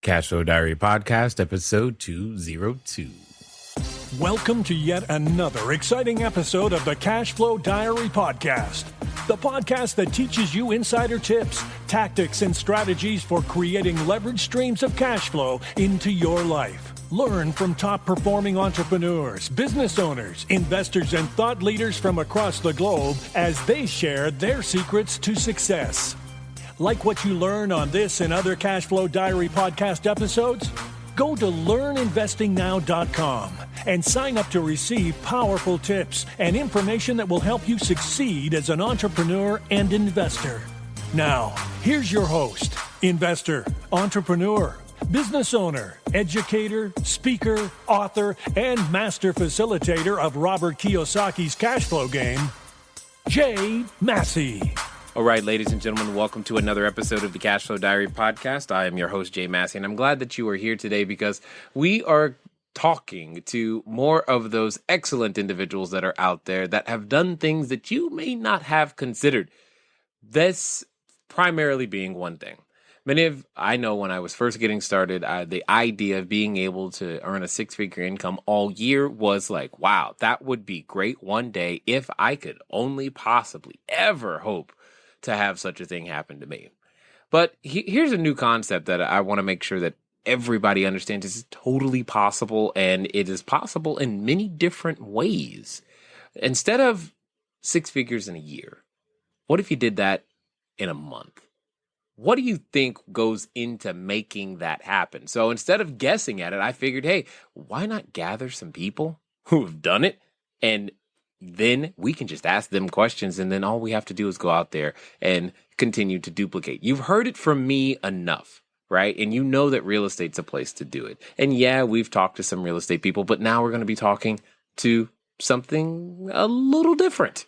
Cashflow Diary Podcast, episode 202. Welcome to yet another exciting episode of the Cashflow Diary Podcast, the podcast that teaches you insider tips, tactics, and strategies for creating leverage streams of cash flow into your life. Learn from top-performing entrepreneurs, business owners, investors, and thought leaders from across the globe as they share their secrets to success. Like what you learn on this and other Cashflow Diary podcast episodes? Go to learninvestingnow.com and sign up to receive powerful tips and information that will help you succeed as an entrepreneur and investor. Now, here's your host, investor, entrepreneur, business owner, educator, speaker, author, and master facilitator of Robert Kiyosaki's cash flow game, Jay Massey. All right, ladies and gentlemen, welcome to another episode of the Cashflow Diary Podcast. I am your host, Jay Massey, and I'm glad that you are here today because we are talking to more of those excellent individuals that are out there that have done things that you may not have considered. This primarily being one thing. I know when I was first getting started, the idea of being able to earn a six-figure income all year was like, wow, that would be great one day if I could only possibly ever hope to have such a thing happen to me. But here's a new concept that I want to make sure that everybody understands is totally possible, and it is possible in many different ways. Instead of six figures in a year, what if you did that in a month? What do you think goes into making that happen? So instead of guessing at it, I figured, hey, why not gather some people who have done it, and then we can just ask them questions, and then all we have to do is go out there and continue to duplicate. You've heard it from me enough, right? And you know that real estate's a place to do it. And yeah, we've talked to some real estate people, but now we're going to be talking to something a little different.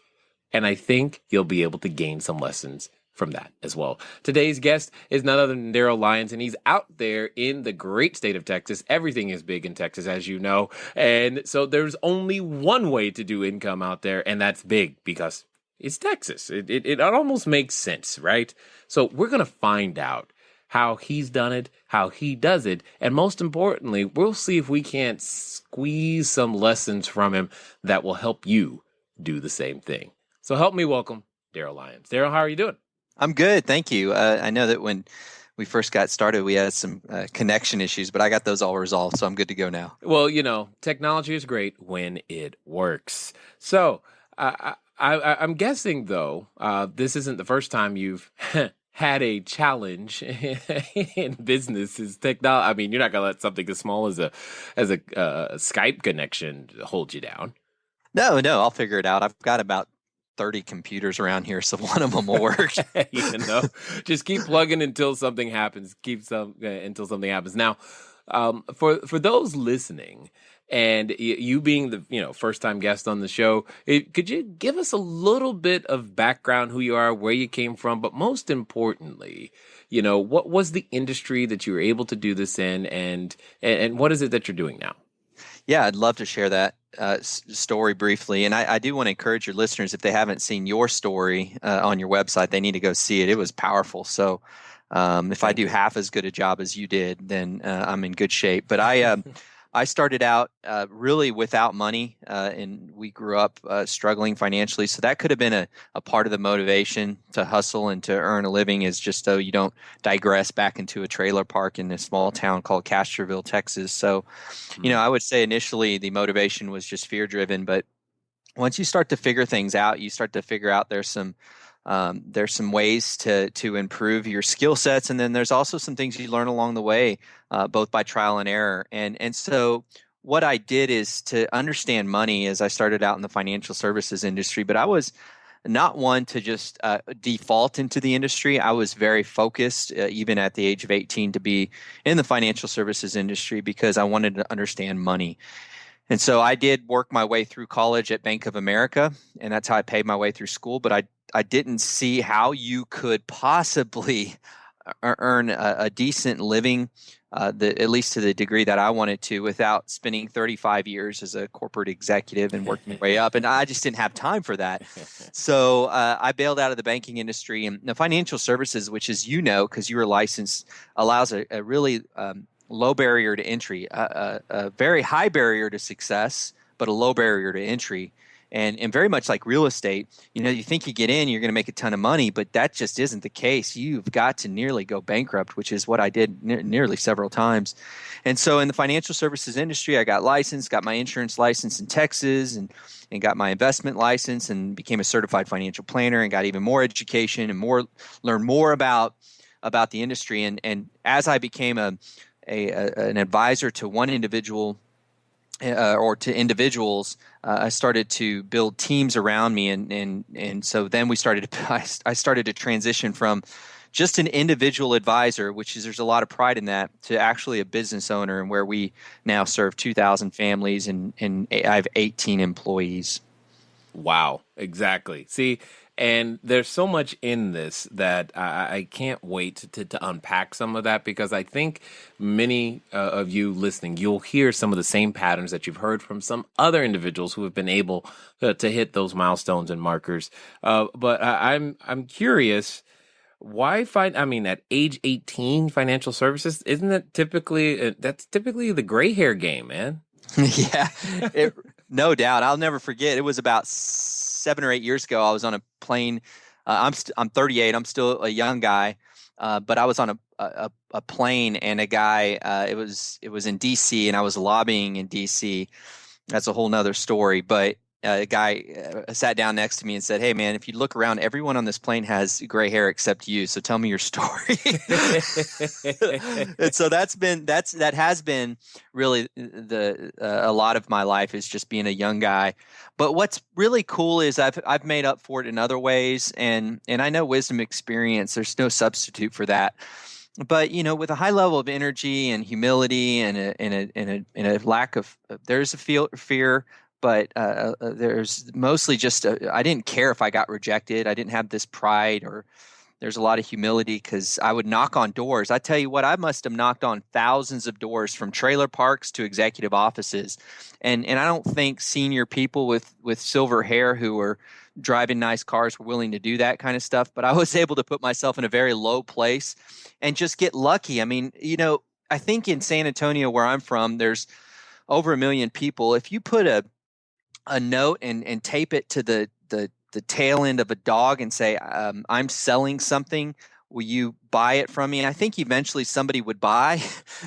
And I think you'll be able to gain some lessons from that as well. Today's guest is none other than Darryl Lyons, and he's out there in the great state of Texas. Everything is big in Texas, as you know. And so there's only one way to do income out there, and that's big because it's Texas. It almost makes sense, right? So we're going to find out how he's done it, how he does it, and most importantly, we'll see if we can't squeeze some lessons from him that will help you do the same thing. So help me welcome Darryl Lyons. Darryl, how are you doing? I'm good. Thank you. I know that when we first got started, we had some connection issues, but I got those all resolved, so I'm good to go now. Well, you know, technology is great when it works. So I'm guessing, though, this isn't the first time you've had a challenge in business. Is technology? I mean, you're not going to let something as small as a Skype connection hold you down. No, I'll figure it out. I've got about 30 computers around here, so one of them will work. Just keep plugging until something happens. Until something happens. Now, for those listening, and you being the first time guest on the show, could you give us a little bit of background, who you are, where you came from, but most importantly, what was the industry that you were able to do this in, and what is it that you're doing now? Yeah, I'd love to share that story briefly. And I do want to encourage your listeners, if they haven't seen your story on your website, they need to go see it. It was powerful. So if I do half as good a job as you did, then I'm in good shape. But I started out really without money, and we grew up struggling financially. So that could have been a part of the motivation to hustle and to earn a living, is just so you don't digress back into a trailer park in a small town called Castroville, Texas. So, I would say initially the motivation was just fear-driven. But once you start to figure things out, you start to figure out there's some ways to improve your skill sets, and then there's also some things you learn along the way, both by trial and error. And so what I did is to understand money as I started out in the financial services industry, but I was not one to just default into the industry. I was very focused, even at the age of 18, to be in the financial services industry because I wanted to understand money. And so I did work my way through college at Bank of America, and that's how I paid my way through school. But I didn't see how you could possibly earn a decent living at least to the degree that I wanted to, without spending 35 years as a corporate executive and working your way up. And I just didn't have time for that. So I bailed out of the banking industry, and the financial services, which, as you know, because you were licensed, allows a really low barrier to entry, a very high barrier to success, but a low barrier to entry. And very much like real estate, you think you get in, you're going to make a ton of money, but that just isn't the case. You've got to nearly go bankrupt, which is what I did nearly several times. And so in the financial services industry, I got licensed, got my insurance license in Texas, and got my investment license, and became a certified financial planner, and got even more education and learned more about the industry. And as I became an advisor to one individual, or to individuals, I started to build teams around me, and so then I started to transition from just an individual advisor, there's a lot of pride in that, to actually a business owner, and where we now serve 2,000 families, and I have 18 employees. Wow, exactly. See, and there's so much in this that I can't wait to unpack some of that, because I think many of you listening, you'll hear some of the same patterns that you've heard from some other individuals who have been able to hit those milestones and markers. But I'm curious, why at age 18, financial services, isn't that that's typically the gray hair game, man? Yeah, no doubt. I'll never forget. It was about 7 or 8 years ago. I was on a plane. I'm 38. I'm still a young guy, but I was on a plane, and a guy. It was in D.C., and I was lobbying in D.C. That's a whole nother story. But a guy sat down next to me and said, "Hey, man, if you look around, everyone on this plane has gray hair except you. So tell me your story." And so that has been really a lot of my life, is just being a young guy. But what's really cool is I've made up for it in other ways, and I know wisdom, experience. There's no substitute for that. But with a high level of energy and humility, and a lack of, there's a fear. But there's mostly just I didn't care if I got rejected. I didn't have this pride, or there's a lot of humility, because I would knock on doors. I tell you what, I must have knocked on thousands of doors, from trailer parks to executive offices. And I don't think senior people with silver hair who were driving nice cars were willing to do that kind of stuff. But I was able to put myself in a very low place and just get lucky. I mean, I think in San Antonio, where I'm from, there's over 1 million people. If you put a note and tape it to the tail end of a dog and say, "I'm selling something, will you buy it from me?" And I think eventually somebody would buy.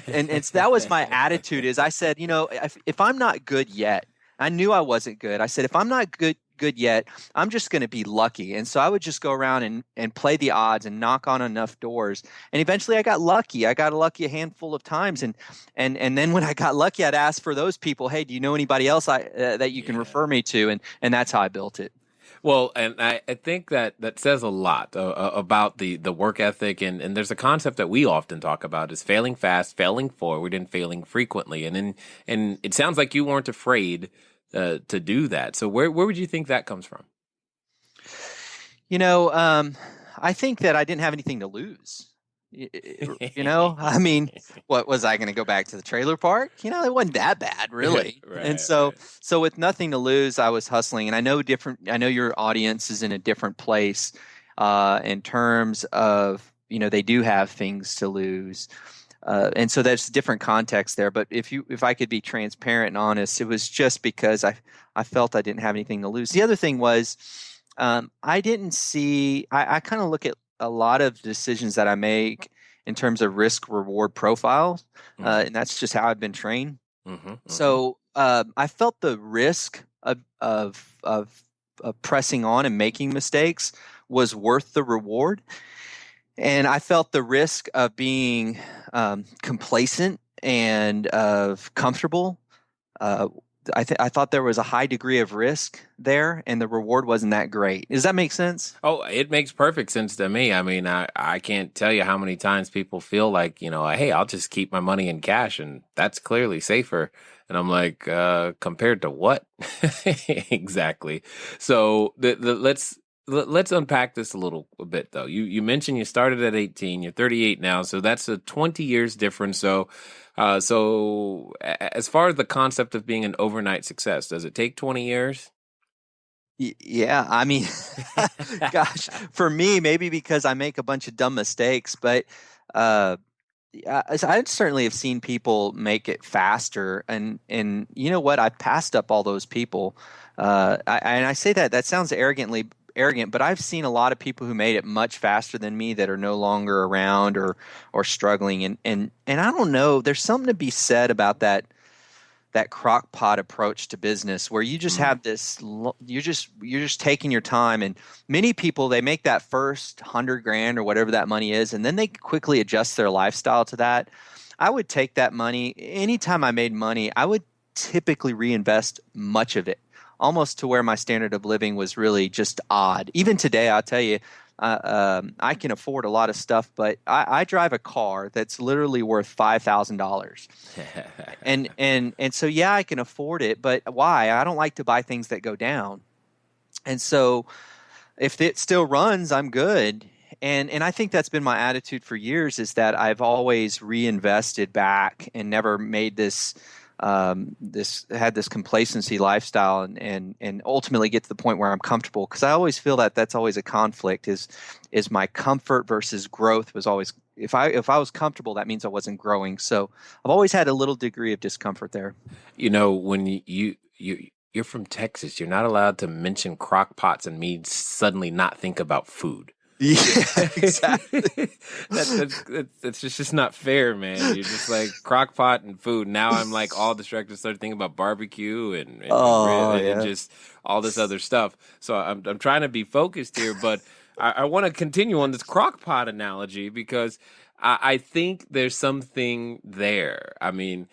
And that was my attitude. Is I said, if I'm not good yet, I knew I wasn't good. I said, if I'm not good yet, I'm just going to be lucky. And so I would just go around and play the odds and knock on enough doors. And eventually I got lucky. I got lucky a handful of times. And then when I got lucky, I'd ask for those people, "Hey, do you know anybody else that you can refer me to?" And that's how I built it. Well, and I think that says a lot about the work ethic, and there's a concept that we often talk about, is failing fast, failing forward, and failing frequently. And it sounds like you weren't afraid to do that. So where would you think that comes from? I think that I didn't have anything to lose. I mean, what was I going to go back to the trailer park? It wasn't that bad, really. Right, and so with nothing to lose, I was hustling. And I know your audience is in a different place in terms of, they do have things to lose. And so there's different context there. But if I could be transparent and honest, it was just because I felt I didn't have anything to lose. The other thing was, I didn't see, I kind of look at a lot of decisions that I make in terms of risk reward profile. And that's just how I've been trained. Mm-hmm. So I felt the risk of pressing on and making mistakes was worth the reward. And I felt the risk of being complacent and of comfortable. I thought there was a high degree of risk there, and the reward wasn't that great. Does that make sense? Oh, it makes perfect sense to me. I mean, I can't tell you how many times people feel like, hey, I'll just keep my money in cash, and that's clearly safer. And I'm like, compared to what? Exactly. So let's Let's unpack this a bit, though. You mentioned you started at 18. You're 38 now, so that's a 20 years difference. So as far as the concept of being an overnight success, does it take 20 years? Yeah, I mean, gosh, for me, maybe because I make a bunch of dumb mistakes, but uh, yeah, I certainly have seen people make it faster, and you know what? I've passed up all those people. And I say that sounds arrogant, but I've seen a lot of people who made it much faster than me that are no longer around or struggling, and I don't know. There's something to be said about that crock pot approach to business where you just have this you're just taking your time, and many people, they make that first 100 grand or whatever that money is, and then they quickly adjust their lifestyle to that. I would take that money anytime I made money. I would typically reinvest much of it, almost to where my standard of living was really just odd. Even today, I'll tell you, I can afford a lot of stuff, but I drive a car that's literally worth $5,000, and so yeah, I can afford it. But why? I don't like to buy things that go down, and so if it still runs, I'm good. And I think that's been my attitude for years, is that I've always reinvested back and never made this complacency lifestyle, and ultimately get to the point where I'm comfortable, because I always feel that that's always a conflict, is my comfort versus growth. Was always, if I was comfortable, that means I wasn't growing. So I've always had a little degree of discomfort there. When you're from Texas, you're not allowed to mention crock pots and me suddenly not think about food. Yeah, exactly. That's just not fair, man. You're just like crock pot and food. Now I'm like all distracted, started thinking about barbecue and just all this other stuff. So I'm trying to be focused here, but I want to continue on this crock pot analogy, because I think there's something there. I mean,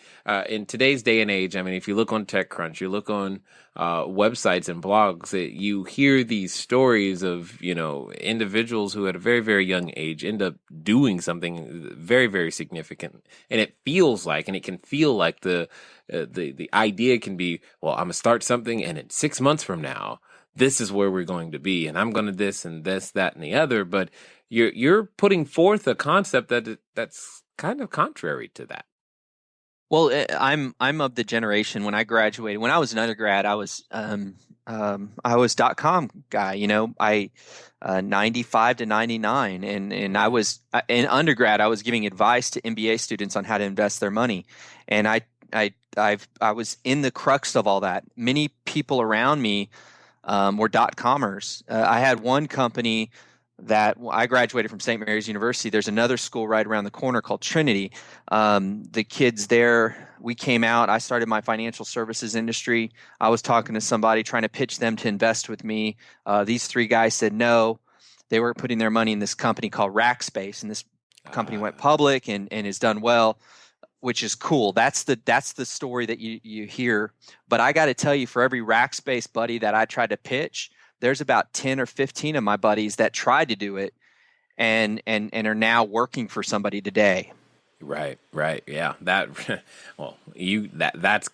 in today's day and age, I mean, if you look on TechCrunch, you look on websites and blogs, you hear these stories of, individuals who at a very, very young age end up doing something very, very significant. And it feels like, and it can feel like the idea can be, well, I'm going to start something, and in 6 months from now, this is where we're going to be, and I'm going to this and this, that, and the other. But you're putting forth a concept that's kind of contrary to that. Well, I'm of the generation when I graduated. When I was an undergrad, I was .com guy. I 95 to 99, and I was in undergrad. I was giving advice to MBA students on how to invest their money, and I was in the crux of all that. Many people around me were .comers. I had one company that I graduated from St. Mary's University. There's another school right around the corner called Trinity. The kids there, we came out. I started my financial services industry. I was talking to somebody, trying to pitch them to invest with me. These three guys said no. They were putting their money in this company called Rackspace, and this company went public and has done well, which is cool. That's the story that you hear. But I got to tell you, for every Rackspace buddy that I tried to pitch, there's about 10 or 15 of my buddies that tried to do it and are now working for somebody today. Right. Yeah. That's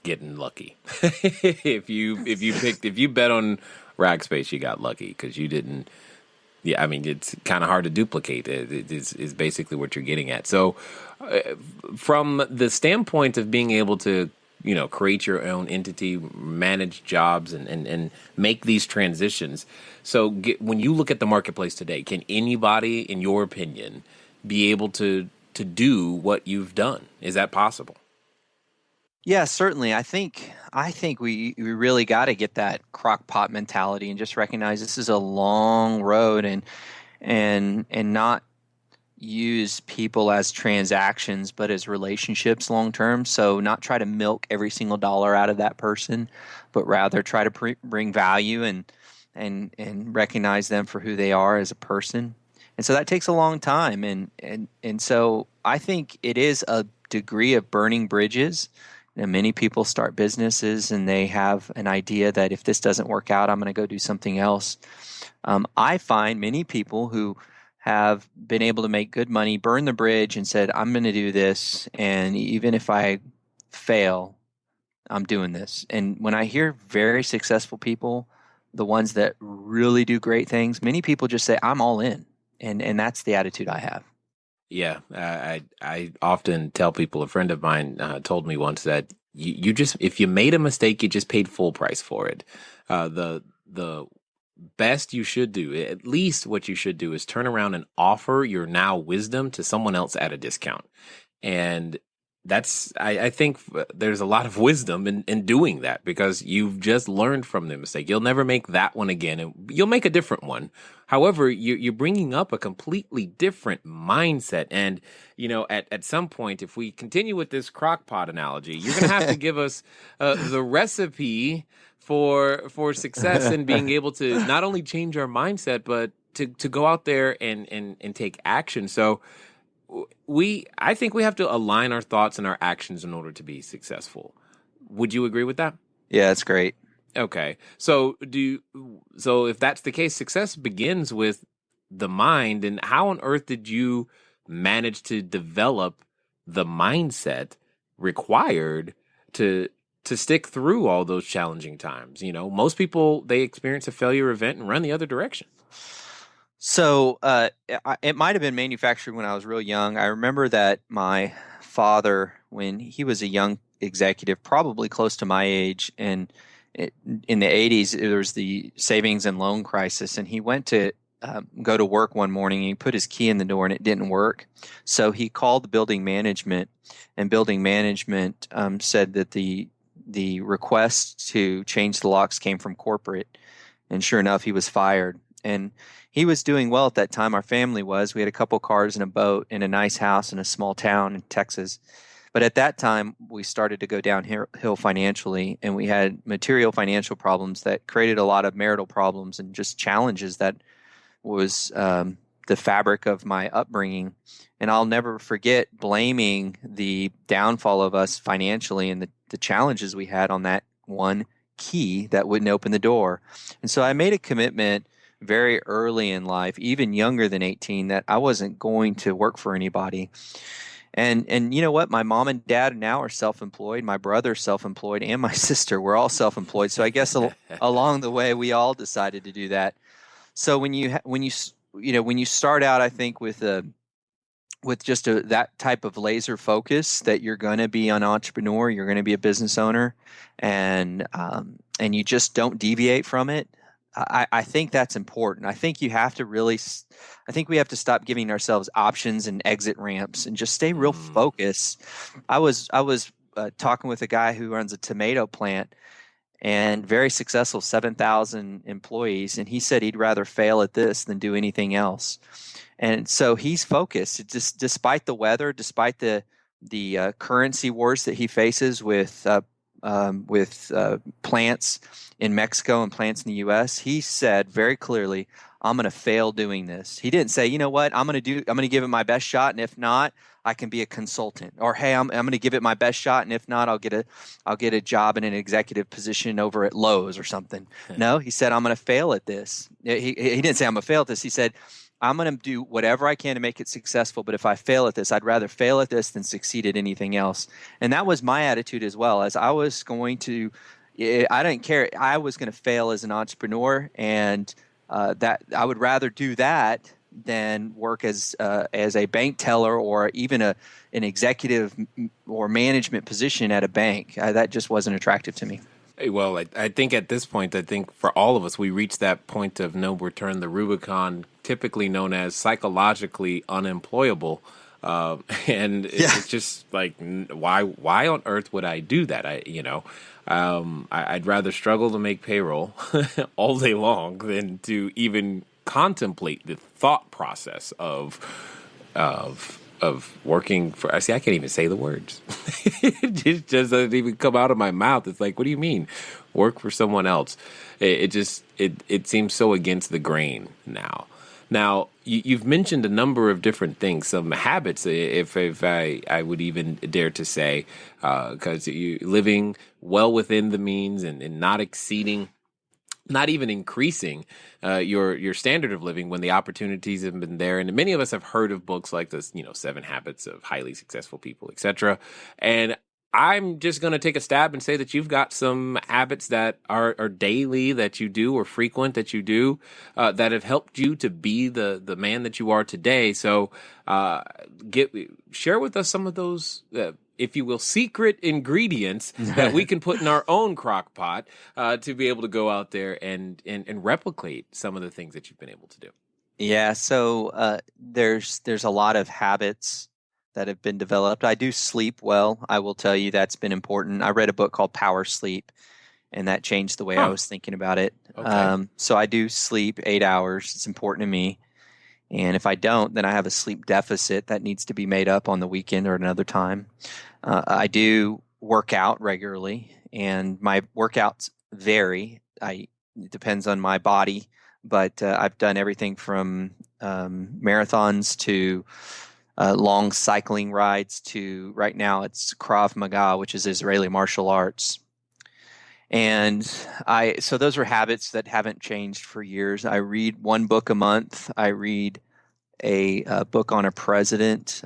getting lucky. If you bet on Rackspace, you got lucky, because you didn't. Yeah, I mean, it's kind of hard to duplicate. It is basically what you're getting at. So, from the standpoint of being able to, create your own entity, manage jobs, and make these transitions. So, when you look at the marketplace today, can anybody, in your opinion, be able to do what you've done? Is that possible? Yeah, certainly. I think we really got to get that crock pot mentality and just recognize this is a long road, and not use people as transactions, but as relationships long term. So not try to milk every single dollar out of that person, but rather try to bring value and recognize them for who they are as a person. And so that takes a long time, and so I think it is a degree of burning bridges. Many people start businesses and they have an idea that if this doesn't work out, I'm going to go do something else. I find many people who have been able to make good money burn the bridge and said, I'm going to do this, and even if I fail, I'm doing this. And when I hear very successful people the ones that really do great things, many people just say, I'm all in. And that's the attitude I have. Yeah, I often tell people. A friend of mine told me once that you just, if you made a mistake, you just paid full price for it. The best you should do, at least what you should do, is turn around and offer your now wisdom to someone else at a discount. And I think there's a lot of wisdom in doing that, because you've just learned from the mistake. You'll never make that one again, and you'll make a different one. However, you're bringing up a completely different mindset. And, at some point, if we continue with this crock pot analogy, you're going to have to give us the recipe for success in being able to not only change our mindset, but to go out there and take action. So I think we have to align our thoughts and our actions in order to be successful. Would you agree with that? Yeah, that's great. Okay. So if that's the case, success begins with the mind. And how on earth did you manage to develop the mindset required to stick through all those challenging times? Most people, they experience a failure event and run the other direction. So it might have been manufactured when I was real young. I remember that my father, when he was a young executive, probably close to my age, and in the 80s, there was the savings and loan crisis, and he went to go to work one morning, and he put his key in the door, and it didn't work. So he called the building management, and building management said that the request to change the locks came from corporate, and sure enough, he was fired. And he was doing well at that time. Our family was. We had a couple cars and a boat and a nice house in a small town in Texas. But at that time, we started to go downhill financially, and we had material financial problems that created a lot of marital problems and just challenges that was the fabric of my upbringing. And I'll never forget blaming the downfall of us financially and the challenges we had on that one key that wouldn't open the door. And so I made a commitment very early in life, even younger than 18, that I wasn't going to work for anybody. And you know what? My mom and dad now are self-employed. My brother's self-employed, and my sister, we're all self-employed. So I guess along the way, we all decided to do that. So when you start out, I think with just that type of laser focus that you're going to be an entrepreneur, you're going to be a business owner, and you just don't deviate from it. I think that's important. I think we have to stop giving ourselves options and exit ramps and just stay real focused. I was talking with a guy who runs a tomato plant and very successful, 7,000 employees. And he said he'd rather fail at this than do anything else. And so he's focused, just despite the weather, despite the currency wars that he faces with plants in Mexico and plants in the U.S. He said very clearly, I'm going to fail doing this. He didn't say, you know what, I'm going to give it my best shot, and if not, I can be a consultant. Or, hey, I'm going to give it my best shot, and if not, I'll get a job in an executive position over at Lowe's or something. No, he said, I'm going to fail at this. He didn't say I'm going to fail at this. He said, I'm going to do whatever I can to make it successful, but if I fail at this, I'd rather fail at this than succeed at anything else. And that was my attitude as well. As I was going to, I didn't care. I was going to fail as an entrepreneur, and that I would rather do that than work as a bank teller or even an executive or management position at a bank. That just wasn't attractive to me. Well, I think at this point, for all of us, we reach that point of no return, the Rubicon, typically known as psychologically unemployable. And it's just like, why on earth would I do that? I'd rather struggle to make payroll all day long than to even contemplate the thought process of working for. I can't even say the words. It just doesn't even come out of my mouth. It's like, what do you mean, work for someone else? It seems so against the grain now. Now, you've mentioned a number of different things, some habits, if I would even dare to say, because you living well within the means and not exceeding, not even increasing your standard of living when the opportunities have been there. And many of us have heard of books like this, 7 Habits of Highly Successful People, etc. And I'm just going to take a stab and say that you've got some habits that are daily that you do or frequent that you do that have helped you to be the man that you are today. So share with us some of those, if you will, secret ingredients that we can put in our own crock pot to be able to go out there and replicate some of the things that you've been able to do. Yeah, so there's a lot of habits that have been developed. I do sleep well. I will tell you that's been important. I read a book called Power Sleep, and that changed the way I was thinking about it. Okay. So I do sleep 8 hours. It's important to me. And if I don't, then I have a sleep deficit that needs to be made up on the weekend or another time. I do work out regularly, and my workouts vary. It depends on my body, but I've done everything from marathons to long cycling rides to right now it's Krav Maga, which is Israeli martial arts. And so those are habits that haven't changed for years. I read one book a month. I read a book on a president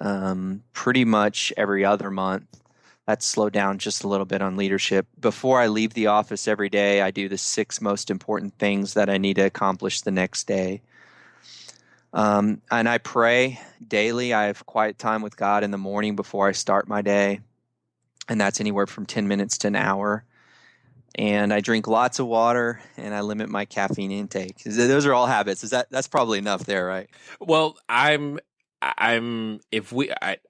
pretty much every other month. That's slowed down just a little bit on leadership. Before I leave the office every day, I do the 6 most important things that I need to accomplish the next day. And I pray daily. I have quiet time with God in the morning before I start my day. And that's anywhere from 10 minutes to an hour. And I drink lots of water, and I limit my caffeine intake. Those are all habits. That's probably enough there, right? Well, I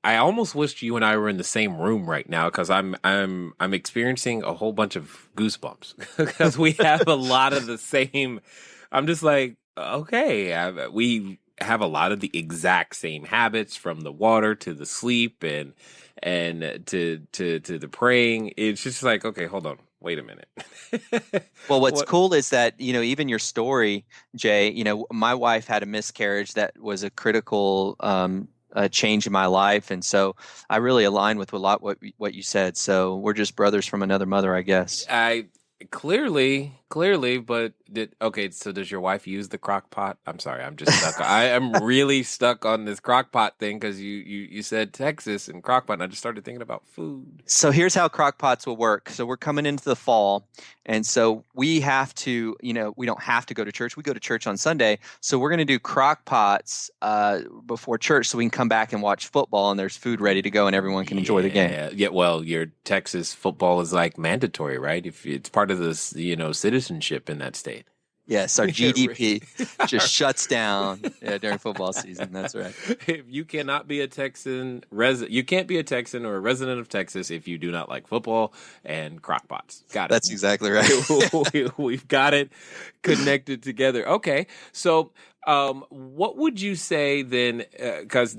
almost wished you and I were in the same room right now, because I'm experiencing a whole bunch of goosebumps because we have a lot of the same. I'm just like, okay, we have a lot of the exact same habits, from the water to the sleep and to the praying. It's just like, okay, hold on. Wait a minute. Well, what's cool is that, even your story, Jay, my wife had a miscarriage that was a critical change in my life. And so I really align with a lot what you said. So we're just brothers from another mother, I guess. Clearly, but so does your wife use the crock pot? I'm sorry, I'm just stuck. I am really stuck on this crock pot thing, because you said Texas and crock pot, and I just started thinking about food. So here's how crock pots will work. So we're coming into the fall, and so we have to, we don't have to go to church. We go to church on Sunday. So we're going to do crock pots before church, so we can come back and watch football, and there's food ready to go, and everyone can enjoy the game. Yeah, well, your Texas football is like mandatory, right? If it's part of this, citizenship in that state. Yes, our GDP just shuts down during football season. That's right. If you cannot be a Texan you can't be a Texan or a resident of Texas if you do not like football and crock pots. Got it. That's exactly right. We've got it connected together. Okay, so what would you say then? Because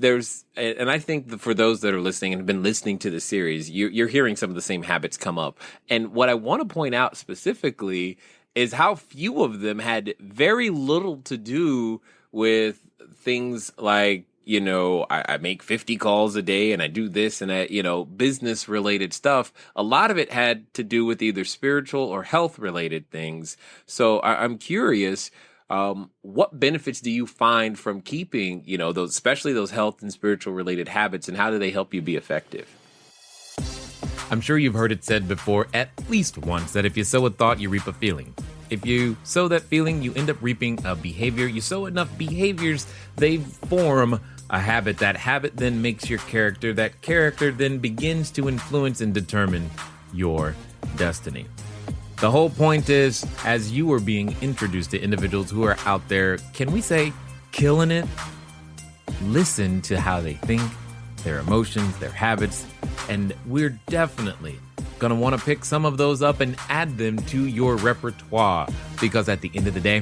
and I think for those that are listening and have been listening to the series, you're hearing some of the same habits come up. And what I want to point out specifically is how few of them had very little to do with things like, I make 50 calls a day and I do this and that, business related stuff. A lot of it had to do with either spiritual or health related things. So I'm curious, what benefits do you find from keeping, those, especially those health and spiritual related habits, and how do they help you be effective? I'm sure you've heard it said before at least once that if you sow a thought, you reap a feeling. If you sow that feeling, you end up reaping a behavior. You sow enough behaviors, they form a habit. That habit then makes your character. That character then begins to influence and determine your destiny. The whole point is, as you are being introduced to individuals who are out there, can we say, killing it? Listen to how they think, their emotions, their habits, and we're definitely going to want to pick some of those up and add them to your repertoire, because at the end of the day,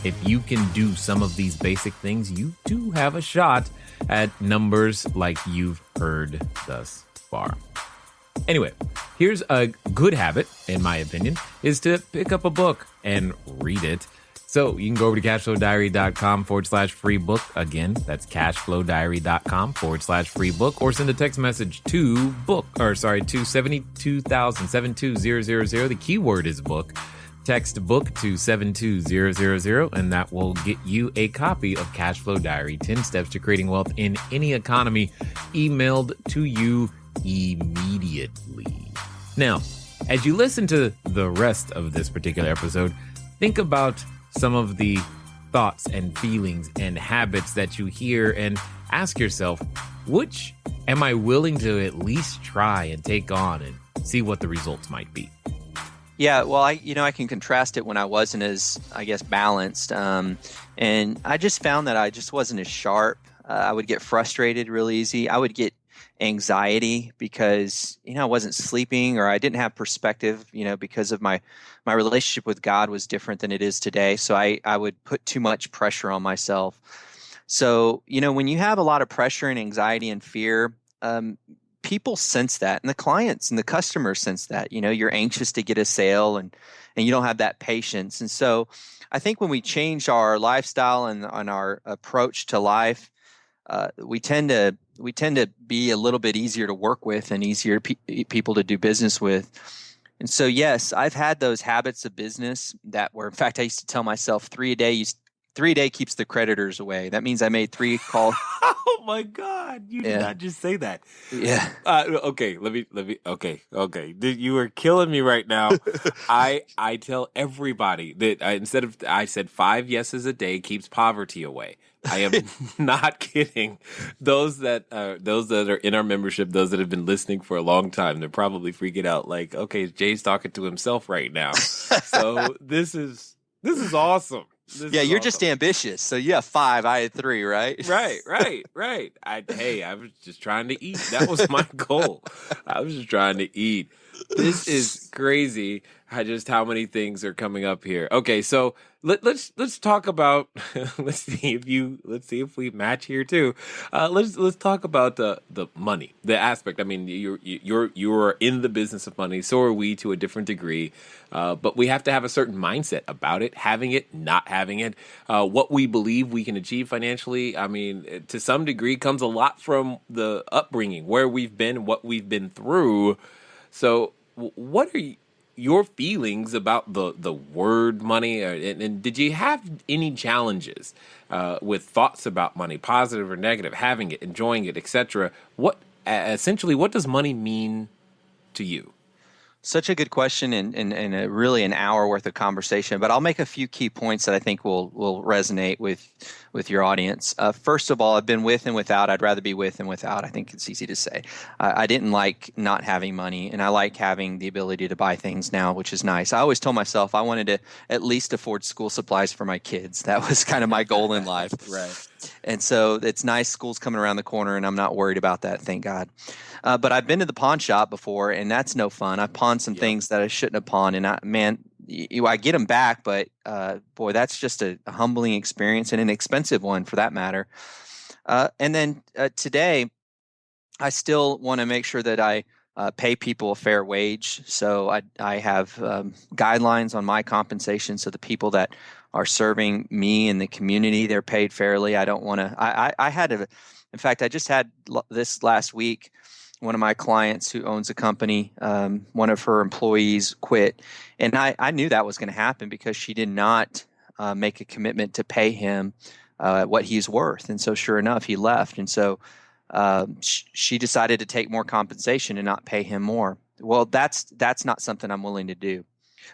if you can do some of these basic things, you do have a shot at numbers like you've heard thus far. Anyway, here's a good habit, in my opinion, is to pick up a book and read it. So you can go over to cashflowdiary.com/free book. Again, that's cashflowdiary.com/free book, or send a text message to 72000. The keyword is book. Text book to 72000, and that will get you a copy of Cashflow Diary, 10 Steps to Creating Wealth in Any Economy, emailed to you immediately. Now, as you listen to the rest of this particular episode, think about some of the thoughts and feelings and habits that you hear and ask yourself, which am I willing to at least try and take on and see what the results might be? Yeah, well, I can contrast it when I wasn't as, I guess, balanced. And I just found that I just wasn't as sharp. I would get frustrated real easy. I would get anxiety because, I wasn't sleeping, or I didn't have perspective, because of my relationship with God was different than it is today. So I would put too much pressure on myself. So, when you have a lot of pressure and anxiety and fear, people sense that, and the clients and the customers sense that. You're anxious to get a sale, and you don't have that patience. And so I think when we change our lifestyle and our approach to life, we tend to be a little bit easier to work with and easier people to do business with. And so, yes, I've had those habits of business that were, in fact, I used to tell myself 3 a day keeps the creditors away. That means I made 3 calls. Oh my God! You did not just say that. Yeah. Okay. Let me. Okay. You are killing me right now. I tell everybody that I said 5 yeses a day keeps poverty away. I am not kidding. Those that are in our membership, those that have been listening for a long time, they're probably freaking out. Like, okay, Jay's talking to himself right now. So this is awesome. You're awesome. Just ambitious. So you have 5, I had 3, right? Right. I was just trying to eat. That was my goal. I was just trying to eat. This is crazy. How many things are coming up here. Okay, so let's talk about let's see if we match here too. Let's talk about the money, the aspect. I mean, you're in the business of money. So are we, to a different degree. But we have to have a certain mindset about it, having it, not having it, what we believe we can achieve financially. I mean, to some degree comes a lot from the upbringing, where we've been, what we've been through. So what are your feelings about the word money? And did you have any challenges with thoughts about money, positive or negative, having it, enjoying it, etc.? What does money mean to you? Such a good question, and really an hour worth of conversation. But I'll make a few key points that I think will resonate with your audience. First of all, I've been with and without. I'd rather be with than without. I think it's easy to say. I didn't like not having money, and I like having the ability to buy things now, which is nice. I always told myself I wanted to at least afford school supplies for my kids. That was kind of my goal in life. Right. And so it's nice. School's coming around the corner, and I'm not worried about that, thank God. But I've been to the pawn shop before, and that's no fun. I pawned some things that I shouldn't have pawned, and I get them back, but boy, that's just a humbling experience, and an expensive one for that matter. And then today, I still want to make sure that I pay people a fair wage. So I have guidelines on my compensation, so the people that are serving me in the community, they're paid fairly. I don't want to. In fact, I just had this last week. One of my clients who owns a company, one of her employees quit. And I knew that was going to happen because she did not make a commitment to pay him what he's worth. And so sure enough, he left. And so she decided to take more compensation and not pay him more. Well, that's not something I'm willing to do.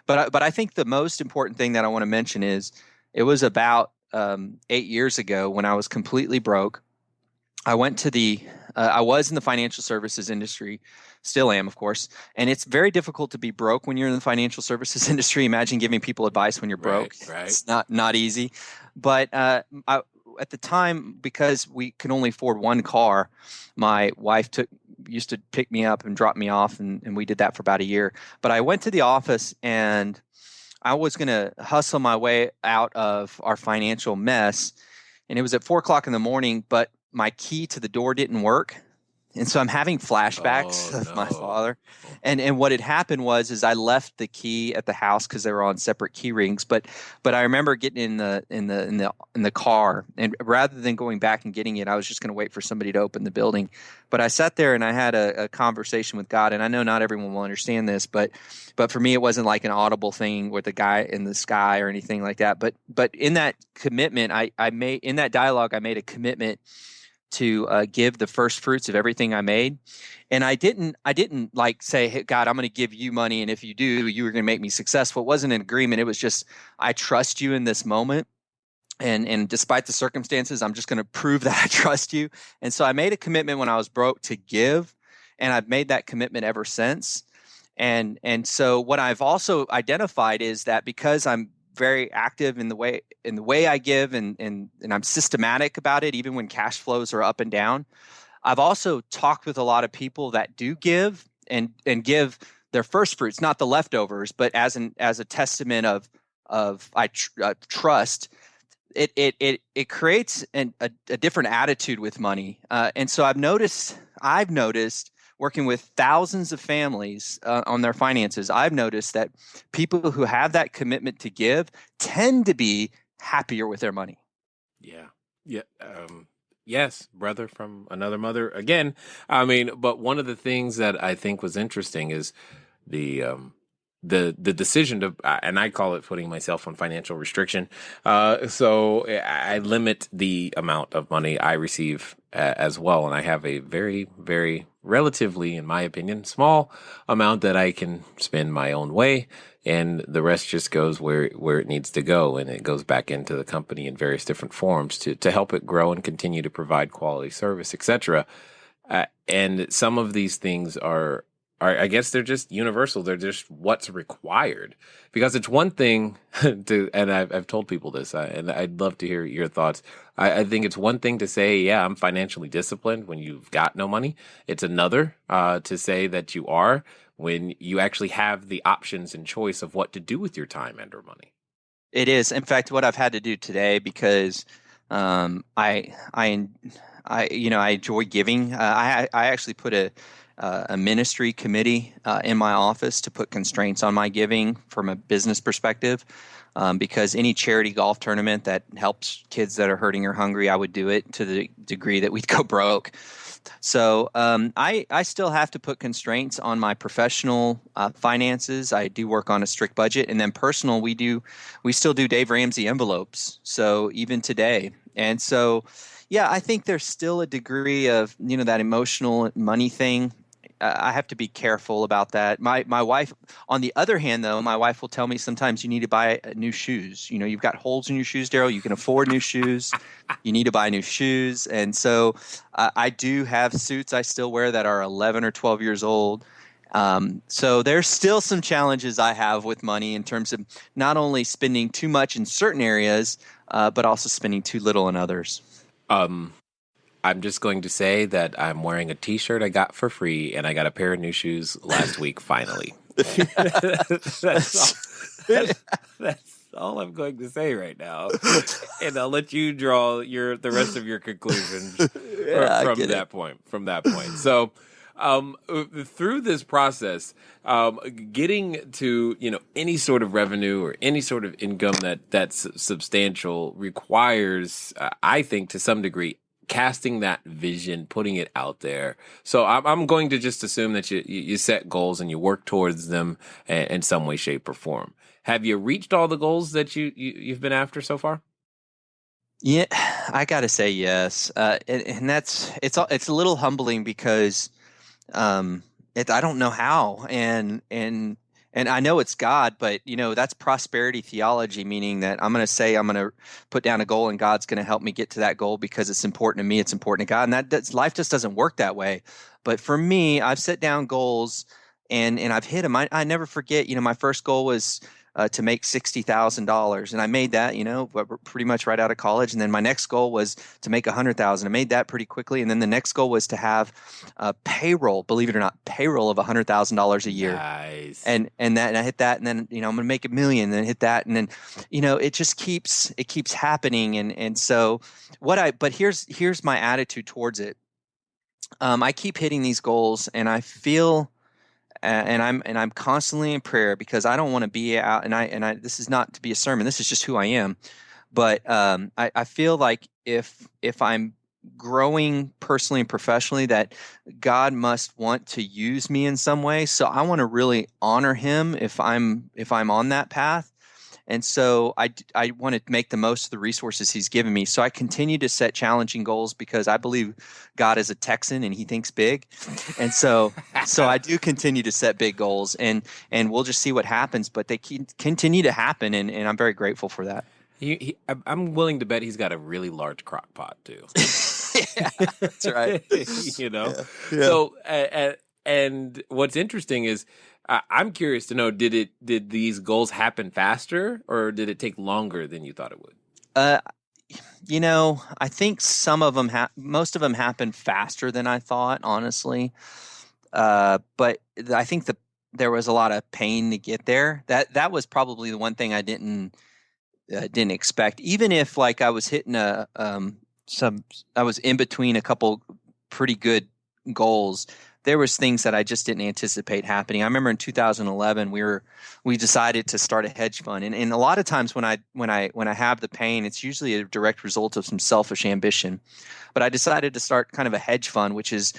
But I think the most important thing that I want to mention is it was about 8 years ago when I was completely broke. I went to I was in the financial services industry, still am, of course, and it's very difficult to be broke when you're in the financial services industry. Imagine giving people advice when you're broke. Right. It's not easy. But at the time, because we could only afford one car, my wife used to pick me up and drop me off, and we did that for about a year. But I went to the office, and I was going to hustle my way out of our financial mess, and it was at 4 o'clock in the morning, but my key to the door didn't work. And so I'm having flashbacks of my father. And what had happened was I left the key at the house because they were on separate key rings. But I remember getting in the car, and rather than going back and getting it, I was just going to wait for somebody to open the building. But I sat there and I had a conversation with God. And I know not everyone will understand this, but for me, it wasn't like an audible thing with a guy in the sky or anything like that. But in that commitment, in that dialogue, I made a commitment to give the first fruits of everything I made. And I didn't like say, hey, God, I'm going to give you money, and if you do, you are going to make me successful. It wasn't an agreement. It was just, I trust you in this moment. And despite the circumstances, I'm just going to prove that I trust you. And so I made a commitment when I was broke to give, and I've made that commitment ever since. And so what I've also identified is that because I'm very active in the way I give, and I'm systematic about it, even when cash flows are up and down. I've also talked with a lot of people that do give and give their first fruits, not the leftovers, but as a testament of trust. It creates a different attitude with money, and so I've noticed working with thousands of families on their finances. I've noticed that people who have that commitment to give tend to be happier with their money. Yeah. Yes, brother from another mother. Again, I mean, but one of the things that I think was interesting is the decision to, and I call it putting myself on financial restriction. So I limit the amount of money I receive as well. And I have a very, very relatively, in my opinion, small amount that I can spend my own way. And the rest just goes where it needs to go. And it goes back into the company in various different forms to help it grow and continue to provide quality service, etc. And some of these things are, I guess they're just universal. They're just what's required, because it's one thing to, and I've told people this, and I'd love to hear your thoughts. I think it's one thing to say, yeah, I'm financially disciplined when you've got no money. It's another to say that you are when you actually have the options and choice of what to do with your time and or money. It is. In fact, what I've had to do today, because I enjoy giving. I actually put a ministry committee in my office to put constraints on my giving from a business perspective, because any charity golf tournament that helps kids that are hurting or hungry, I would do it to the degree that we'd go broke. So I still have to put constraints on my professional finances. I do work on a strict budget, and then personal, we still do Dave Ramsey envelopes. So even today, and so yeah, I think there's still a degree of that emotional money thing. I have to be careful about that. My wife, on the other hand, though, my wife will tell me sometimes you need to buy new shoes. You've got holes in your shoes, Darryl. You can afford new shoes. You need to buy new shoes. And so I do have suits I still wear that are 11 or 12 years old. So there's still some challenges I have with money in terms of not only spending too much in certain areas, but also spending too little in others. I'm just going to say that I'm wearing a T-shirt I got for free, and I got a pair of new shoes last week, finally. That's all I'm going to say right now. And I'll let you draw the rest of your conclusions from that point. So through this process, getting to any sort of revenue or any sort of income that's substantial requires, I think, to some degree, casting that vision, putting it out there. So I'm going to just assume that you set goals and you work towards them in some way, shape, or form. Have you reached all the goals that you've been after so far? Yeah, I got to say yes, and it's a little humbling because I don't know how, and I know it's God, but that's prosperity theology, meaning that I'm going to say I'm going to put down a goal and God's going to help me get to that goal because it's important to me, it's important to God, and that's life just doesn't work that way. But for me, I've set down goals and I've hit them. I never forget. My first goal was to make $60,000, and I made that, pretty much right out of college. And then my next goal was to make $100,000. I made that pretty quickly, and then the next goal was to have payroll, believe it or not, payroll of $100,000 a year. Nice. And I hit that, and then I'm going to make $1 million, and then hit that, and then it just keeps happening. And so but here's my attitude towards it. I keep hitting these goals, and I feel. And I'm constantly in prayer because I don't want to be out. And I this is not to be a sermon. This is just who I am. But I feel like if I'm growing personally and professionally, that God must want to use me in some way. So I want to really honor Him if I'm on that path. And so I want to make the most of the resources he's given me. So I continue to set challenging goals because I believe God is a Texan and he thinks big. And so I do continue to set big goals, and we'll just see what happens, but they continue to happen. And I'm very grateful for that. I'm willing to bet he's got a really large crock pot too. Yeah, that's right. Yeah. Yeah. So, and what's interesting is, I'm curious to know: did these goals happen faster, or did it take longer than you thought it would? I think most of them happened faster than I thought, honestly. But I think there was a lot of pain to get there. That was probably the one thing I didn't expect. Even if like I was hitting I was in between a couple pretty good goals, there was things that I just didn't anticipate happening. I remember in 2011 we decided to start a hedge fund, and a lot of times when I have the pain, it's usually a direct result of some selfish ambition. But I decided to start kind of a hedge fund, which is,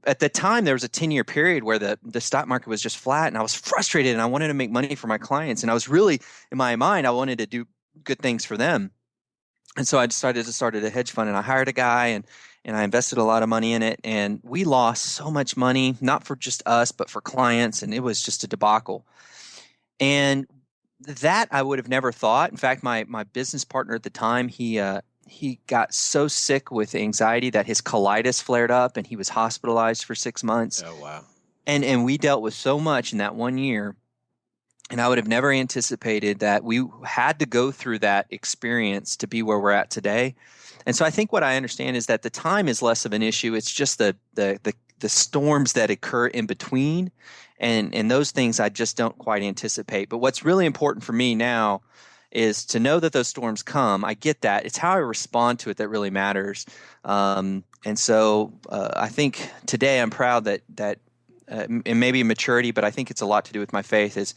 at the time there was a 10-year period where the stock market was just flat, and I was frustrated and I wanted to make money for my clients, and I was really, in my mind, I wanted to do good things for them. And so I decided to start a hedge fund, and I hired a guy, and I invested a lot of money in it, and we lost so much money, not for just us, but for clients, and it was just a debacle. And that I would have never thought. In fact, my business partner at the time, he got so sick with anxiety that his colitis flared up, and he was hospitalized for 6 months. Oh, wow. And we dealt with so much in that 1 year. And I would have never anticipated that we had to go through that experience to be where we're at today. And so I think what I understand is that the time is less of an issue. It's just the storms that occur in between. And those things I just don't quite anticipate. But what's really important for me now is to know that those storms come. I get that. It's how I respond to it that really matters. And so I think today I'm proud that and maybe maturity, but I think it's a lot to do with my faith, is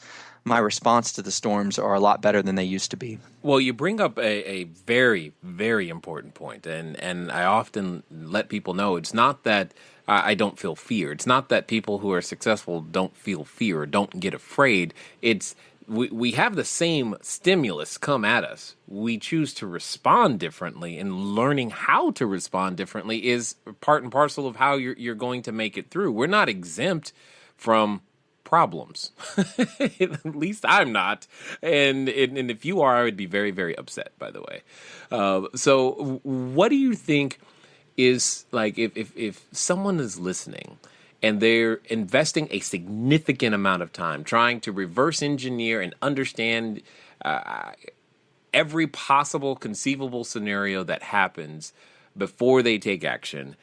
my response to the storms are a lot better than they used to be. Well, you bring up a very, very important point, and I often let people know it's not that I don't feel fear. It's not that people who are successful don't feel fear or don't get afraid. It's we have the same stimulus come at us. We choose to respond differently, and learning how to respond differently is part and parcel of how you're going to make it through. We're not exempt from problems. At least I'm not. And if you are, I would be very, very upset, by the way. So what do you think is, like, if someone is listening and they're investing a significant amount of time trying to reverse engineer and understand every possible conceivable scenario that happens before they take action,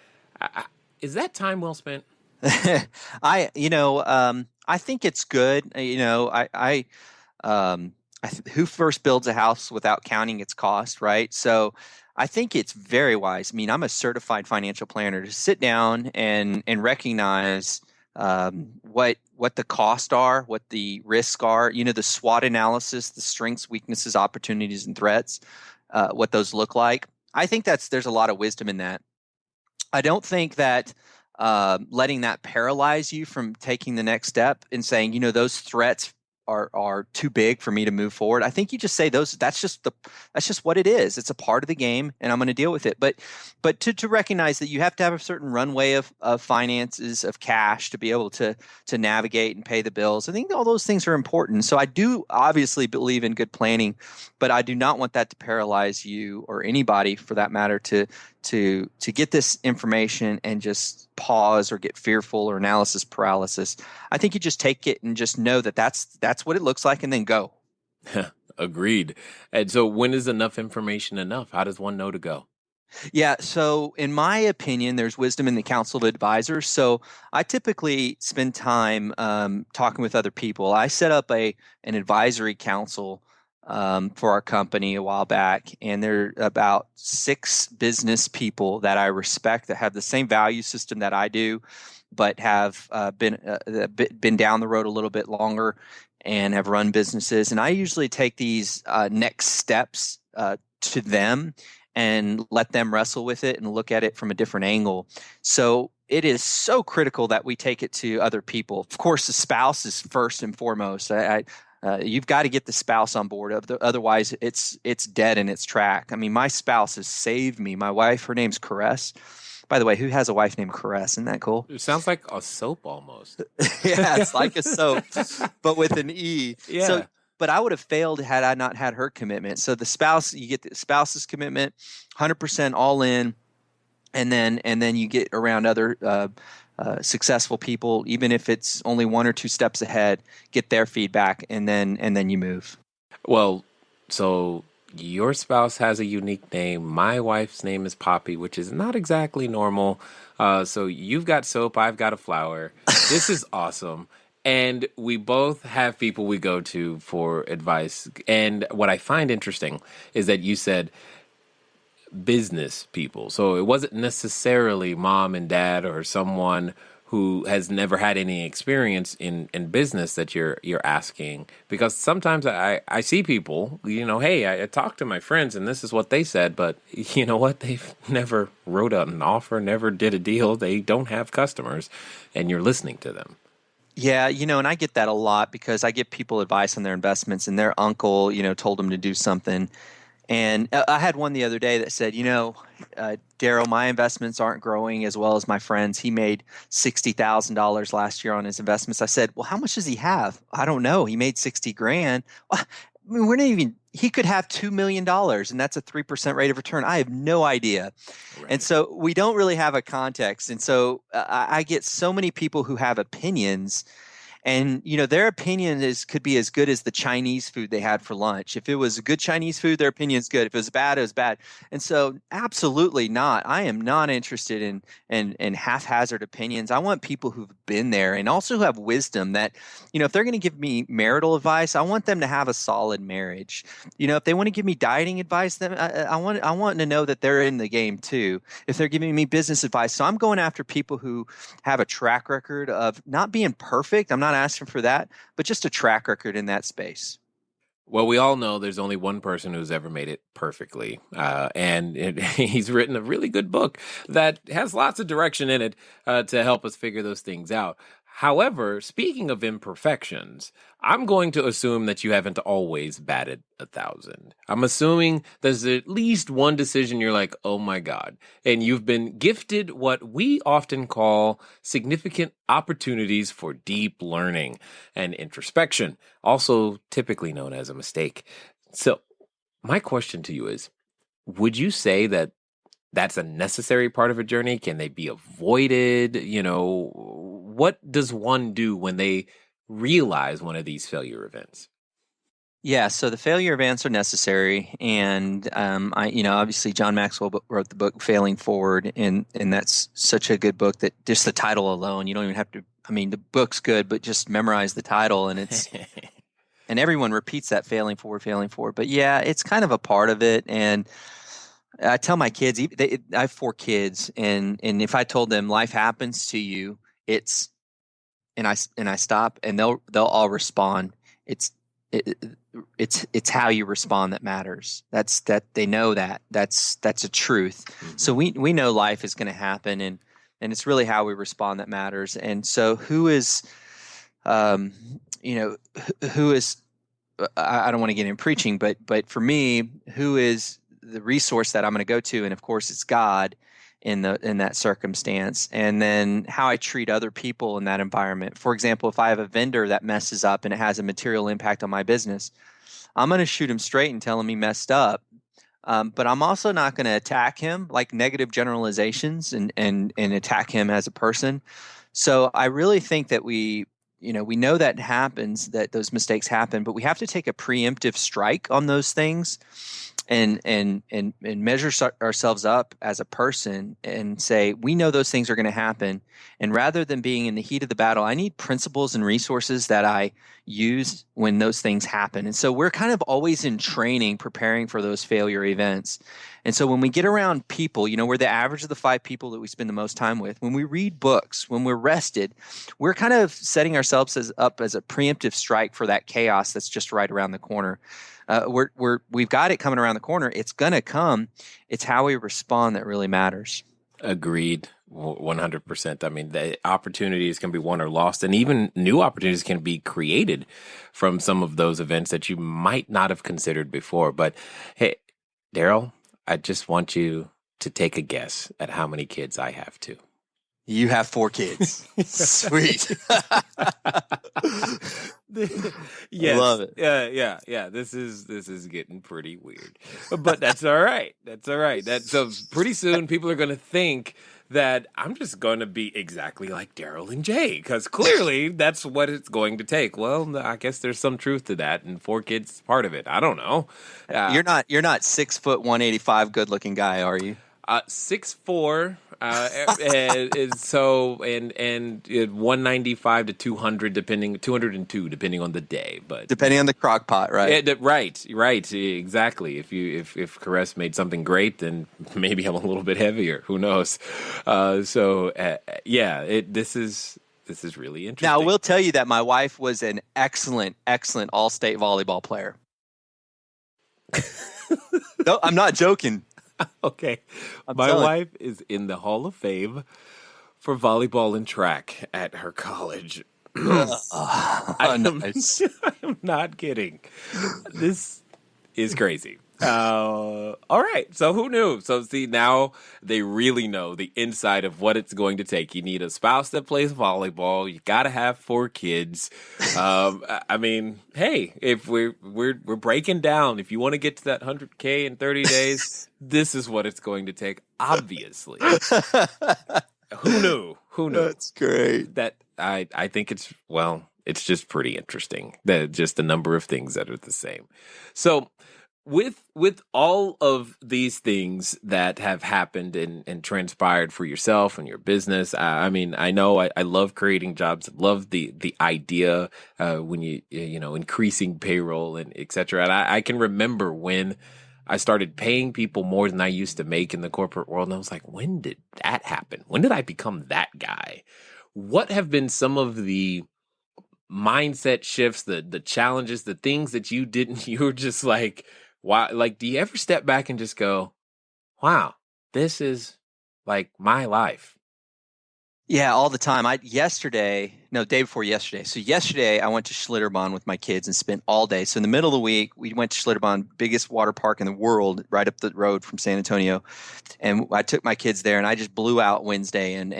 is that time well spent? I think it's good. Who first builds a house without counting its cost, right? So I think it's very wise. I mean, I'm a certified financial planner, to sit down and recognize what the costs are, what the risks are, the SWOT analysis, the strengths, weaknesses, opportunities, and threats, what those look like. I think there's a lot of wisdom in that. I don't think that letting that paralyze you from taking the next step and saying, those threats are too big for me to move forward. I think you just say that's just what it is. It's a part of the game, and I'm going to deal with it. But to recognize that you have to have a certain runway of finances, of cash, to be able to navigate and pay the bills. I think all those things are important. So I do obviously believe in good planning, but I do not want that to paralyze you, or anybody for that matter, to get this information and just pause or get fearful or analysis paralysis. I think you just take it and just know that that's what it looks like, and then go. Agreed. And so when is enough information enough? How does one know to go? Yeah. So in my opinion, there's wisdom in the council of advisors. So I typically spend time talking with other people. I set up an advisory council for our company a while back, and there are about 6 business people that I respect that have the same value system that I do, but have been down the road a little bit longer and have run businesses. And I usually take these next steps to them and let them wrestle with it and look at it from a different angle. So it is so critical that we take it to other people. Of course, the spouse is first and foremost. You've got to get the spouse on board. Otherwise, it's dead in its track. I mean, my spouse has saved me. My wife, her name's Caress. By the way, who has a wife named Caress? Isn't that cool? It sounds like a soap almost. Yeah, it's like a soap, but with an E. Yeah. So, but I would have failed had I not had her commitment. So the spouse, you get the spouse's commitment, 100% all in, and then you get around other successful people, even if it's only one or two steps ahead. Get their feedback, and then you move. Well, so your spouse has a unique name. My wife's name is Poppy, which is not exactly normal. So you've got soap, I've got a flower. This is awesome. And we both have people we go to for advice. And what I find interesting is that you said business people. So it wasn't necessarily mom and dad or someone who has never had any experience in business that you're asking. Because sometimes I see people, hey, I talked to my friends and this is what they said, but you know what? They've never wrote an offer, never did a deal. They don't have customers, and you're listening to them. Yeah, and I get that a lot because I give people advice on their investments, and their uncle, told them to do something. And I had one the other day that said, Darryl, my investments aren't growing as well as my friends. He made $60,000 last year on his investments. I said, well, how much does he have? I don't know. He made 60 grand. Well, I mean, he could have $2 million, and that's a 3% rate of return. I have no idea. Right. And so we don't really have a context. And so I get so many people who have opinions. And, their opinion could be as good as the Chinese food they had for lunch. If it was good Chinese food, their opinion is good. If it was bad, it was bad. And so absolutely not. I am not interested in haphazard opinions. I want people who've been there and also who have wisdom that, if they're going to give me marital advice, I want them to have a solid marriage. If they want to give me dieting advice, then I want to know that they're in the game too. If they're giving me business advice. So I'm going after people who have a track record of not being perfect. I'm not asking for that, but just a track record in that space. Well, we all know there's only one person who's ever made it perfectly. He's written a really good book that has lots of direction in it to help us figure those things out. However, speaking of imperfections, I'm going to assume that you haven't always batted 1,000. I'm assuming there's at least one decision you're like, oh my God. And you've been gifted what we often call significant opportunities for deep learning and introspection, also typically known as a mistake. So my question to you is, would you say that that's a necessary part of a journey? Can they be avoided? What does one do when they realize one of these failure events? Yeah, so the failure events are necessary, and obviously John Maxwell wrote the book Failing Forward, and that's such a good book that just the title alone, you don't even have to. I mean, the book's good, but just memorize the title, and it's and everyone repeats that failing forward. But yeah, it's kind of a part of it, and I tell my kids, I have 4 kids, and if I told them life happens to you, and I stop, and they'll all respond. It's how you respond that matters. That they know that's a truth. Mm-hmm. So we know life is going to happen, and it's really how we respond that matters. And so who is I don't want to get in preaching, but for me, who is the resource that I'm going to go to? And of course, it's God in that circumstance. And then how I treat other people in that environment. For example, if I have a vendor that messes up and it has a material impact on my business, I'm going to shoot him straight and tell him he messed up. But I'm also not going to attack him like negative generalizations and attack him as a person. So I really think that we know that happens, that those mistakes happen, but we have to take a preemptive strike on those things and measure ourselves up as a person and say, we know those things are going to happen. And rather than being in the heat of the battle, I need principles and resources that I use when those things happen. And so we're kind of always in training, preparing for those failure events. And so when we get around people, we're the average of the 5 people that we spend the most time with. When we read books, when we're rested, we're kind of setting ourselves up as a preemptive strike for that chaos that's just right around the corner. We've got it coming around the corner. It's going to come. It's how we respond that really matters. Agreed. 100%. I mean, the opportunities can be won or lost, and even new opportunities can be created from some of those events that you might not have considered before. But hey, Darryl, I just want you to take a guess at how many kids I have too. You have 4 kids. Sweet. Yes. Love it. Yeah. This is getting pretty weird, but that's all right. So pretty soon people are going to think that I'm just going to be exactly like Darryl and Jay, because clearly that's what it's going to take. Well, I guess there's some truth to that, and 4 kids is part of it. I don't know. You're not 6 foot 185 good looking guy, are you? 6'4", and 195 to 200 202 depending on the day, but depending on the crock pot, right? Right, exactly. If Caress made something great, then maybe I'm a little bit heavier. Who knows? This is really interesting. Now, I will tell you that my wife was an excellent all-state volleyball player. No, I'm not joking. Okay. My wife is in the Hall of Fame for volleyball and track at her college. Nice. I'm not kidding. This is crazy. All right. So who knew? So see, now they really know the inside of what it's going to take. You need a spouse that plays volleyball. You got to have 4 kids. I mean, hey, if we're breaking down, if you want to get to that 100K in 30 days, this is what it's going to take. Obviously. Who knew? That's great. That I think it's just pretty interesting. That just the number of things that are the same. So with all of these things that have happened and transpired for yourself and your business, I mean, I know I love creating jobs, love the idea when you increasing payroll and et cetera. And I can remember when I started paying people more than I used to make in the corporate world. And I was like, when did that happen? When did I become that guy? What have been some of the mindset shifts, the challenges, the things that you were just like, why? Like, do you ever step back and just go, wow, this is like my life? Yeah, all the time. Day before yesterday. So yesterday I went to Schlitterbahn with my kids and spent all day. So in the middle of the week, we went to Schlitterbahn, biggest water park in the world, right up the road from San Antonio. And I took my kids there and I just blew out Wednesday and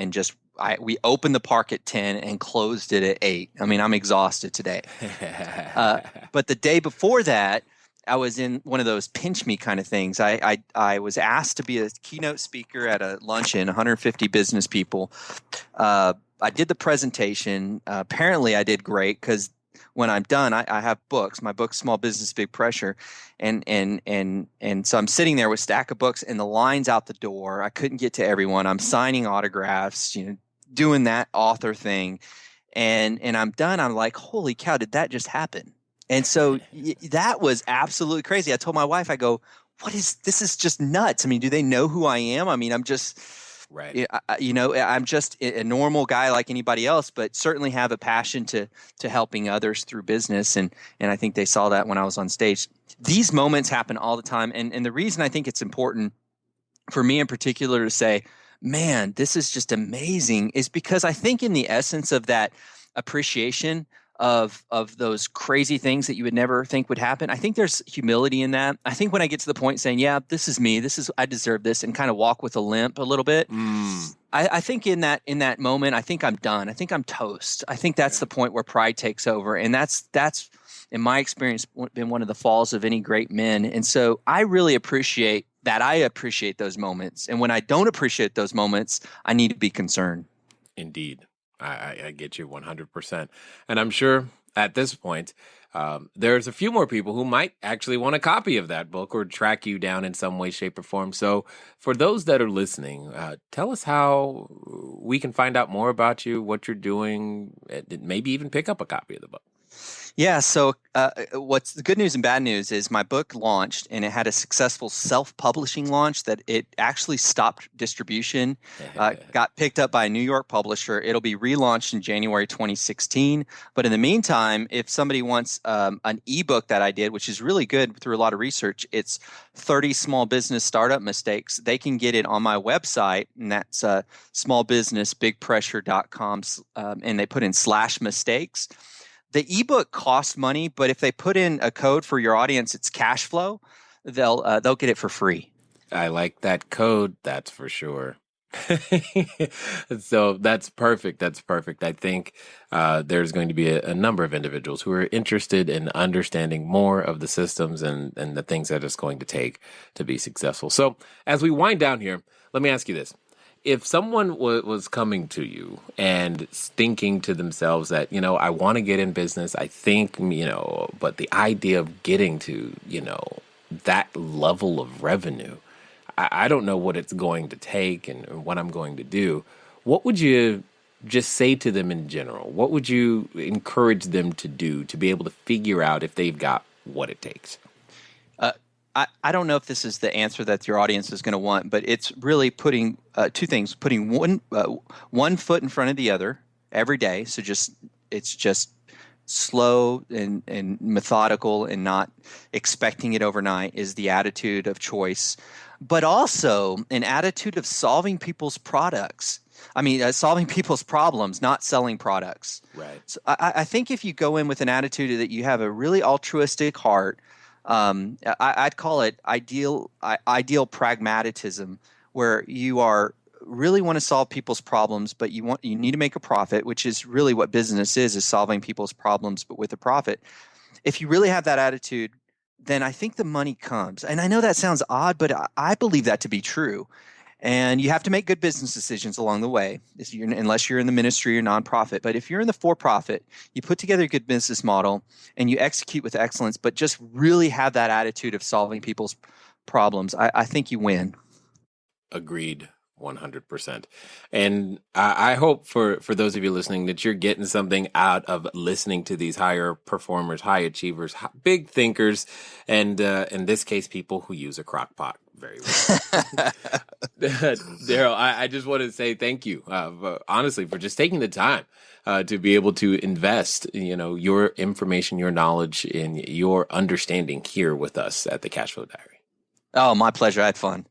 we opened the park at 10 and closed it at 8. I mean, I'm exhausted today. But the day before that, I was in one of those pinch me kind of things. I was asked to be a keynote speaker at a luncheon, 150 business people. I did the presentation. Apparently I did great because when I'm done, I have books. My book's Small Business, Big Pressure. And so I'm sitting there with a stack of books and the line's out the door. I couldn't get to everyone. I'm signing autographs, doing that author thing. And I'm done. I'm like, holy cow, did that just happen? And so that was absolutely crazy. I told my wife, I go, this is just nuts. I mean, do they know who I am? I mean, I'm just, right. I'm just a normal guy like anybody else, but certainly have a passion to helping others through business. And I think they saw that when I was on stage. These moments happen all the time. And the reason I think it's important for me in particular to say, man, this is just amazing is because I think in the essence of that appreciation of those crazy things that you would never think would happen. I think there's humility in that. I think when I get to the point saying, yeah, this is me, I deserve this, and kind of walk with a limp a little bit. I think in that moment, I think I'm done. I think I'm toast. I think that's the point where pride takes over. And that's in my experience been one of the falls of any great men. And so I really appreciate that. I appreciate those moments. And when I don't appreciate those moments, I need to be concerned. Indeed. I get you 100%. And I'm sure at this point, there's a few more people who might actually want a copy of that book or track you down in some way, shape, or form. So for those that are listening, tell us how we can find out more about you, what you're doing, maybe even pick up a copy of the book. Yeah. So, what's the good news and bad news is my book launched and it had a successful self-publishing launch that it actually stopped distribution, got picked up by a New York publisher. It'll be relaunched in January 2016. But in the meantime, if somebody wants an ebook that I did, which is really good through a lot of research, it's 30 small business startup mistakes. They can get it on my website, and that's smallbusinessbigpressure.com, and they put in /mistakes. The ebook costs money, but if they put in a code for your audience, it's cash flow. They'll get it for free. I like that code. That's for sure. So that's perfect. That's perfect. I think there's going to be a number of individuals who are interested in understanding more of the systems and the things that it's going to take to be successful. So as we wind down here, let me ask you this. If someone was coming to you and thinking to themselves that, I want to get in business, I think, but the idea of getting to, that level of revenue, I don't know what it's going to take and what I'm going to do. What would you just say to them in general? What would you encourage them to do to be able to figure out if they've got what it takes? I don't know if this is the answer that your audience is going to want, but it's really putting two things: putting one foot in front of the other every day. So it's just slow and methodical, and not expecting it overnight is the attitude of choice. But also an attitude of solving people's solving people's problems, not selling products. Right. So I think if you go in with an attitude that you have a really altruistic heart. I'd call it ideal pragmatism, where you are really want to solve people's problems, but you need to make a profit, which is really what business is solving people's problems, but with a profit. If you really have that attitude, then I think the money comes. And I know that sounds odd, but I believe that to be true. And you have to make good business decisions along the way, unless you're in the ministry or nonprofit. But if you're in the for-profit, you put together a good business model and you execute with excellence, but just really have that attitude of solving people's problems, I think you win. Agreed. 100%. And I hope for those of you listening that you're getting something out of listening to these higher performers, high achievers, big thinkers, and in this case, people who use a crock pot very well. Darryl, I just want to say thank you, honestly, for just taking the time to be able to invest, your information, your knowledge, and your understanding here with us at the Cashflow Diary. Oh, my pleasure. I had fun.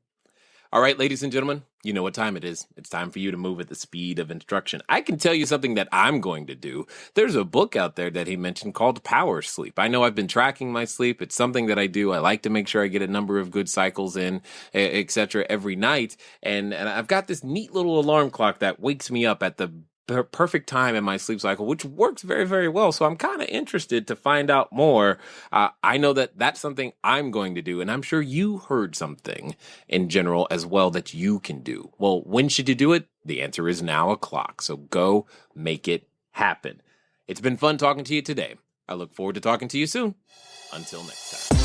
All right, ladies and gentlemen, you know what time it is. It's time for you to move at the speed of instruction. I can tell you something that I'm going to do. There's a book out there that he mentioned called Power Sleep. I know I've been tracking my sleep. It's something that I do. I like to make sure I get a number of good cycles in, etc. every night. And I've got this neat little alarm clock that wakes me up at the perfect time in my sleep cycle, which works very, very well. So I'm kind of interested to find out more. I know that that's something I'm going to do, and I'm sure you heard something in general as well that you can do. Well, when should you do it? The answer is now o'clock. So go make it happen. It's been fun talking to you today. I look forward to talking to you soon. Until next time.